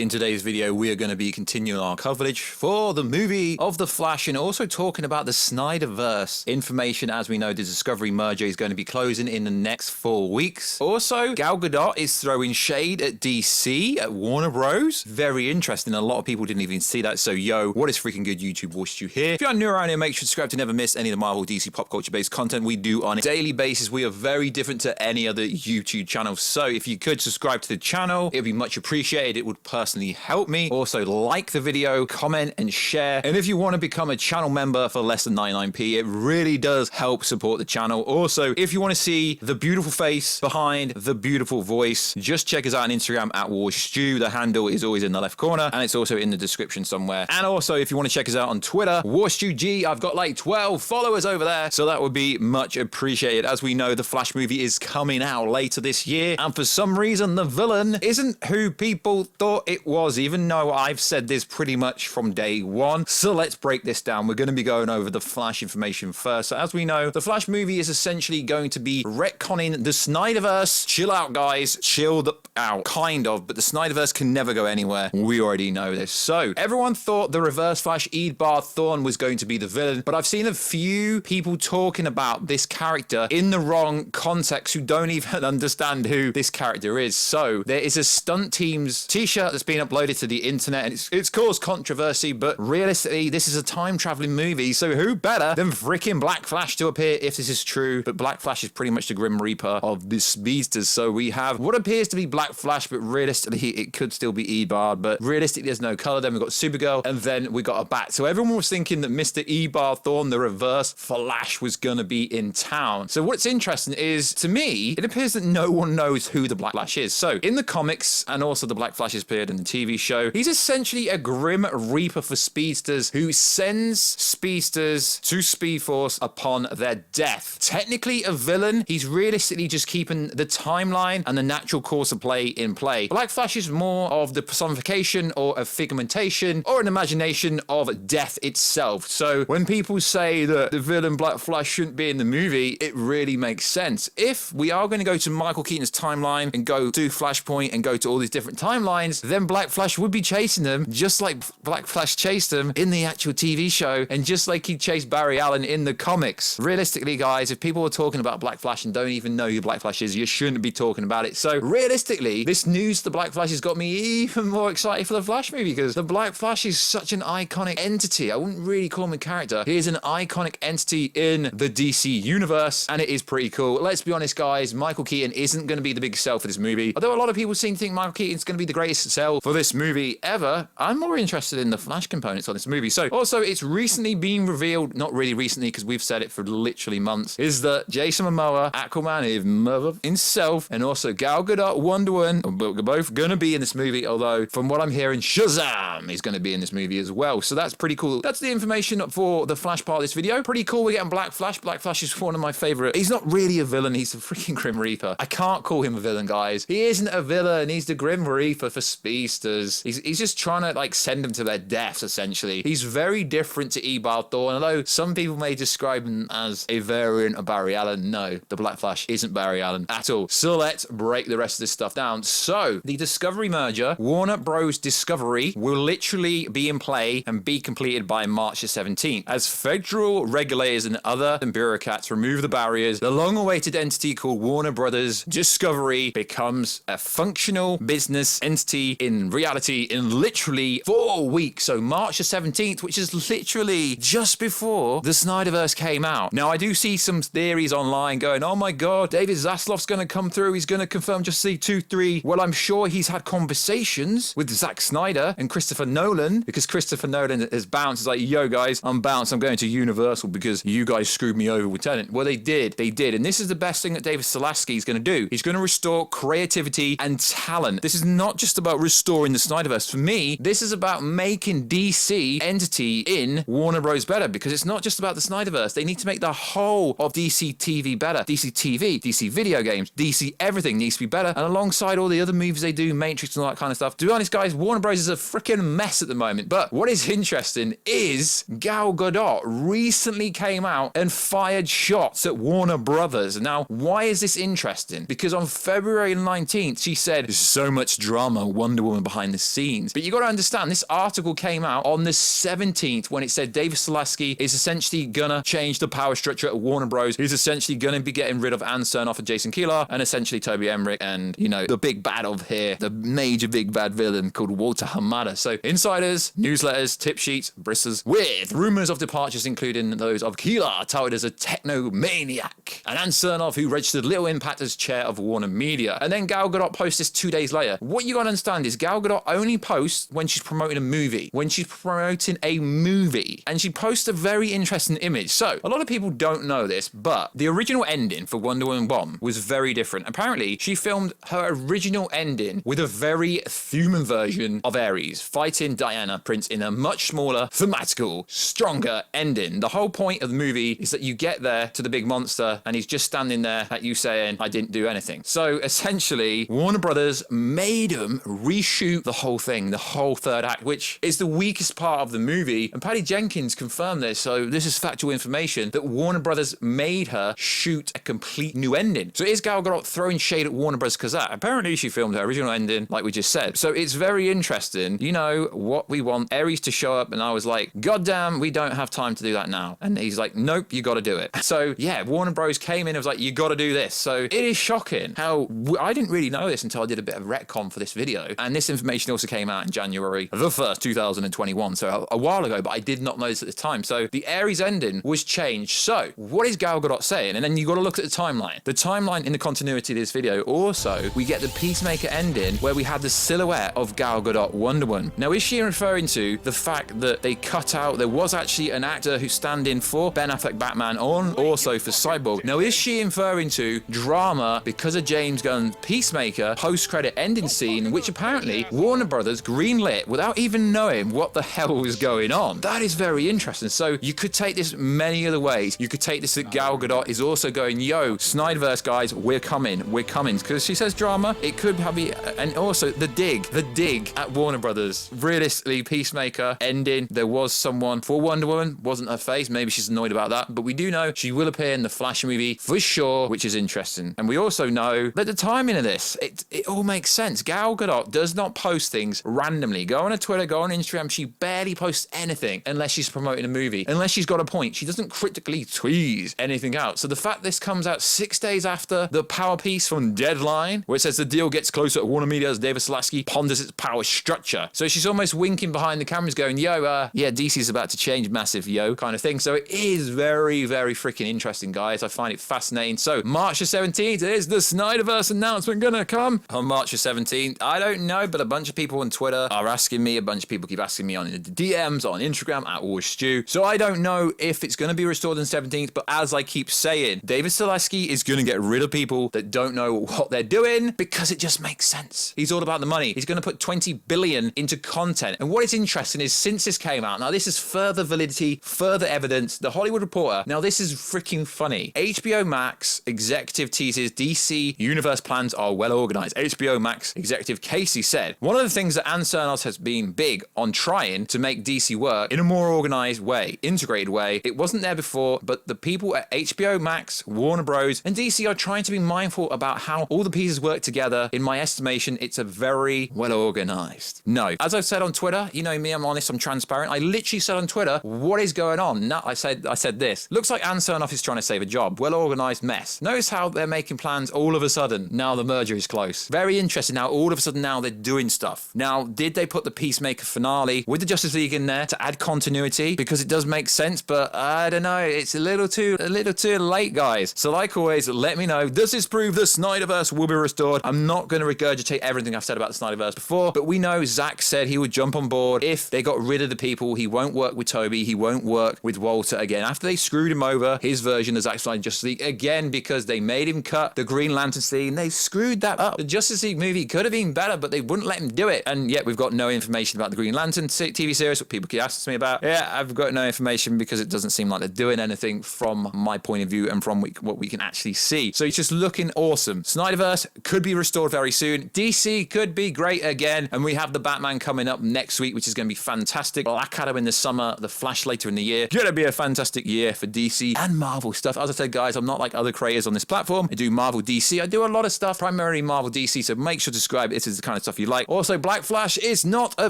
In today's video, we are going to be continuing our coverage for the movie of The Flash and also talking about the SnyderVerse information. As we know, the Discovery merger is going to be closing in the next 4 weeks. Also, Gal Gadot is throwing shade at DC, at Warner Bros. Very interesting. A lot of people didn't even see that. So, yo, what is freaking good, YouTube? Warstu here. If you're new around here, make sure to subscribe to never miss any of the Marvel, DC, pop culture-based content we do on a daily basis. We are very different to any other YouTube channel. So, if you could subscribe to the channel, it would be much appreciated. It would personally help me. Also, like the video, comment, and share. And if you want to become a channel member for less than 99p, it really does help support the channel. Also, if you want to see the beautiful face behind the beautiful voice, just check us out on Instagram at Warstu. The handle is always in the left corner, and it's also in the description somewhere. And also, if you want to check us out on Twitter, WarstuG, I've got like 12 followers over there, so that would be much appreciated. As we know, the Flash movie is coming out later this year, and for some reason, the villain isn't who people thought it was, even though I've said this pretty much from day one. So let's break this down. We're going to be going over the Flash information first. So as we know, the Flash movie is essentially going to be retconning the SnyderVerse. Chill out, guys. Chill out, kind of, but the SnyderVerse can never go anywhere. We already know this. So everyone thought the Reverse Flash Eadbar Thawne was going to be the villain, but I've seen a few people talking about this character in the wrong context who don't even understand who this character is. So there is a stunt team's t-shirt that's been uploaded to the internet, and it's caused controversy, but realistically, this is a time-traveling movie, so who better than freaking Black Flash to appear if this is true? But Black Flash is pretty much the Grim Reaper of the speedsters, so we have what appears to be Black Flash, but realistically, it could still be Eadbar, but realistically, there's no color. Then we've got Supergirl, and then we got a bat. So everyone was thinking that Mr. Eadbar Thawne, the Reverse Flash, was gonna be in town. So what's interesting is, to me, it appears that no one knows who the Black Flash is. So in the comics, and also the Black Flash has appeared in the TV show, he's essentially a Grim Reaper for speedsters who sends speedsters to Speed Force upon their death. Technically a villain, he's realistically just keeping the timeline and the natural course of play in play. Black Flash is more of the personification or a figmentation or an imagination of death itself. So when people say that the villain Black Flash shouldn't be in the movie, it really makes sense. If we are going to go to Michael Keaton's timeline and go to Flashpoint and go to all these different timelines, then Black Flash would be chasing them just like Black Flash chased them in the actual TV show, and just like he chased Barry Allen in the comics. Realistically, guys, if people are talking about Black Flash and don't even know who Black Flash is, you shouldn't be talking about it. So realistically, this news to Black Flash has got me even more excited for the Flash movie, because the Black Flash is such an iconic entity. I wouldn't really call him a character. He is an iconic entity in the DC universe, and it is pretty cool. Let's be honest, guys, Michael Keaton isn't going to be the big sell for this movie. Although a lot of people seem to think Michael Keaton's going to be the greatest sell for this movie ever, I'm more interested in the Flash components on this movie. So also, it's recently been revealed, not really recently because we've said it for literally months, is that Jason Momoa, Aquaman, his mother himself, and also Gal Gadot, Wonder Woman, are both going to be in this movie, although from what I'm hearing, Shazam is going to be in this movie as well. So that's pretty cool. That's the information for the Flash part of this video. Pretty cool. We're getting Black Flash. Black Flash is one of my favorite. He's not really a villain. He's a freaking Grim Reaper. I can't call him a villain, guys. He isn't a villain. He's the Grim Reaper for speedsters. He's just trying to like send them to their deaths, essentially. He's very different to Eadbar Thawne, although some people may describe him as a variant of Barry Allen. No, the Black Flash isn't Barry Allen at all. So let's break the rest of this stuff down. So the Discovery merger, Warner Bros. Discovery, will literally be in play and be completed by March the 17th. As federal regulators and other bureaucrats remove the barriers, the long-awaited entity called Warner Brothers Discovery becomes a functional business entity in reality in literally 4 weeks. So March the 17th, which is literally just before the SnyderVerse came out. Now, I do see some theories online going, oh my God, David Zaslav's going to come through. He's going to confirm Justice League 2-3. Well, I'm sure he's had conversations with Zack Snyder and Christopher Nolan, because Christopher Nolan has bounced. It's like, yo guys, I'm bounced. I'm going to Universal because you guys screwed me over with Tenet. Well, they did. And this is the best thing that David Zaslav is going to do. He's going to restore creativity and talent. This is not just about restoring the Snyderverse. For me, this is about making DC entity in Warner Bros. Better, because it's not just about the Snyderverse. They need to make the whole of DC TV better. DC TV, DC video games, DC everything needs to be better. And alongside all the other movies they do, Matrix and all that kind of stuff, to be honest, guys, Warner Bros. Is a freaking mess at the moment. But what is interesting is Gal Gadot recently came out and fired shots at Warner Brothers. Now, why is this interesting? Because on February 19th, she said, "There's so much drama. Wonder Woman Woman behind the scenes. But you got to understand, this article came out on the 17th when it said David Zaslav is essentially gonna change the power structure at Warner Bros. He's essentially gonna be getting rid of Ann Cernoff and Jason Keeler, and essentially Toby Emmerich and, you know, the big bad of here, the major big bad villain called Walter Hamada. So insiders, newsletters, tip sheets, bristles with rumors of departures, including those of Keeler, touted as a techno-maniac, and Ann Cernoff, who registered little impact as chair of Warner Media. And then Gal Gadot posts this 2 days later. What you gotta understand is Gal Gadot only posts when she's promoting a movie. When she's promoting a movie. And she posts a very interesting image. So, a lot of people don't know this, but the original ending for Wonder Woman 1 was very different. Apparently, she filmed her original ending with a very human version of Ares, fighting Diana Prince in a much smaller, thematical, stronger ending. The whole point of the movie is that you get there to the big monster, and he's just standing there at you saying, I didn't do anything. So, essentially, Warner Brothers made him reshoot the whole thing, the whole third act, which is the weakest part of the movie. And Patty Jenkins confirmed this, so this is factual information, that Warner Brothers made her shoot a complete new ending. So is Gal Gadot throwing shade at Warner Brothers because that? Apparently she filmed her original ending, like we just said. So it's very interesting. You know what we want Ares to show up, and I was like, God damn, we don't have time to do that now. And he's like, nope, you got to do it. So yeah, Warner Bros came in and was like, you got to do this. So it is shocking how I didn't really know this until I did a bit of retcon for this video. And this information also came out in January the 1st, 2021. So a while ago, but I did not know this at the time. So the Ares ending was changed. So what is Gal Gadot saying? And then you got to look at the timeline. The timeline in the continuity of this video. Also, we get the PeaceMaker ending where we had the silhouette of Gal Gadot Wonder Woman. Now, is she referring to the fact that they cut out, there was actually an actor who's standing for Ben Affleck Batman on also for Cyborg. Now, is she referring to drama because of James Gunn's PeaceMaker post-credit ending scene, which apparently Warner Brothers greenlit without even knowing what the hell was going on? That is very interesting. So you could take this many other ways. You could take this that Gal Gadot is also going, yo, SnyderVerse guys, we're coming. Because she says drama, it could be, and also the dig at Warner Brothers. Realistically, PeaceMaker ending, there was someone for Wonder Woman, wasn't her face, maybe she's annoyed about that, but we do know she will appear in the Flash movie for sure, which is interesting. And we also know that the timing of this, it all makes sense. Gal Gadot does not post things randomly. Go on her Twitter, go on Instagram, she barely posts anything unless she's promoting a movie, unless she's got a point. She doesn't critically tweeze anything out. So the fact this comes out 6 days after the power piece from Deadline, where it says the deal gets closer at Warner Media as David Zaslav ponders its power structure. So she's almost winking behind the cameras going, yo, yeah, DC's about to change massive, yo, kind of thing. So it is very, very freaking interesting, guys. I find it fascinating. So March the 17th, is the SnyderVerse announcement gonna come on March the 17th? I don't know, but a bunch of people on Twitter are asking me, a bunch of people keep asking me on the DMs, on Instagram, at Warstu. So I don't know if it's gonna be restored on the 17th, but as I keep saying, David Zaslav is gonna get rid of people that don't know what they're doing because it just makes sense. He's all about the money. He's gonna put 20 billion into content. And what is interesting is since this came out, now this is further validity, further evidence, the Hollywood Reporter, now this is freaking funny. HBO Max executive teases DC universe plans are well organized. HBO Max executive Casey said, one of the things that Ann Cernoff has been big on trying to make DC work in a more organized way, integrated way. It wasn't there before, but the people at HBO Max, Warner Bros, and DC are trying to be mindful about how all the pieces work together. In my estimation, it's a very well organized. No, as I've said on Twitter, you know me, I'm honest, I'm transparent. I literally said on Twitter, what is going on? No, I said this. Looks like Ann Cernoff is trying to save a job. Well organized mess. Notice how they're making plans all of a sudden. Now the merger is close. Very interesting. Now all of a sudden now they're doing stuff. Now, did they put the PeaceMaker finale with the Justice League in there to add continuity? Because it does make sense, but I don't know. It's a little too late, guys. So like always, let me know. Does this prove the SnyderVerse will be restored? I'm not going to regurgitate everything I've said about the SnyderVerse before, but we know Zack said he would jump on board if they got rid of the people. He won't work with Toby. He won't work with Walter again. After they screwed him over, his version of Zack Snyder Justice League again, because they made him cut the Green Lantern scene. They screwed that up. The Justice League movie could have been better, but they wouldn't let him do it. And yet we've got no information about the Green Lantern TV series, what people keep asking me about. Yeah, I've got no information because it doesn't seem like they're doing anything from my point of view and from what we can actually see. So it's just looking awesome. SnyderVerse could be restored very soon. DC could be great again. And we have the Batman coming up next week, which is going to be fantastic. Black Adam in the summer, the Flash later in the year. Gonna be a fantastic year for DC and Marvel stuff. As I said, guys, I'm not like other creators on this platform. I do Marvel DC. I do a lot of stuff, primarily Marvel DC. So make sure to subscribe. This is the kind of stuff stuff you like. Also, Black Flash is not a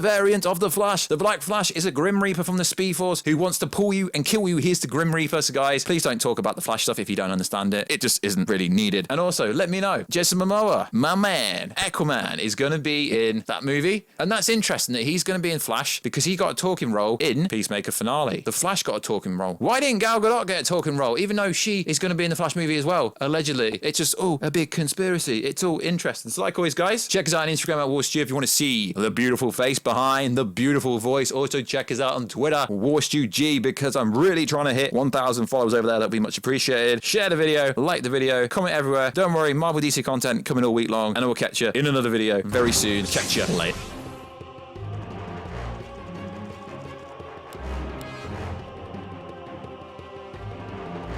variant of the Flash. The Black Flash is a Grim Reaper from the Speed Force who wants to pull you and kill you. Here's the Grim Reaper. So guys, please don't talk about the Flash stuff if you don't understand it. It just isn't really needed. And also, let me know, Jason Momoa, my man, Aquaman, is going to be in that movie. And that's interesting that he's going to be in Flash because he got a talking role in PeaceMaker finale. The Flash got a talking role. Why didn't Gal Gadot get a talking role, even though she is going to be in the Flash movie as well? Allegedly. It's just, oh, a big conspiracy. It's all interesting. So like always, guys, check us out on Instagram at Warstu if you want to see the beautiful face behind the beautiful voice. Also, check us out on Twitter, WarstuG, because I'm really trying to hit 1,000 followers over there. That'd be much appreciated. Share the video, like the video, comment everywhere. Don't worry, Marvel DC content coming all week long, and I will catch you in another video very soon. Catch you later.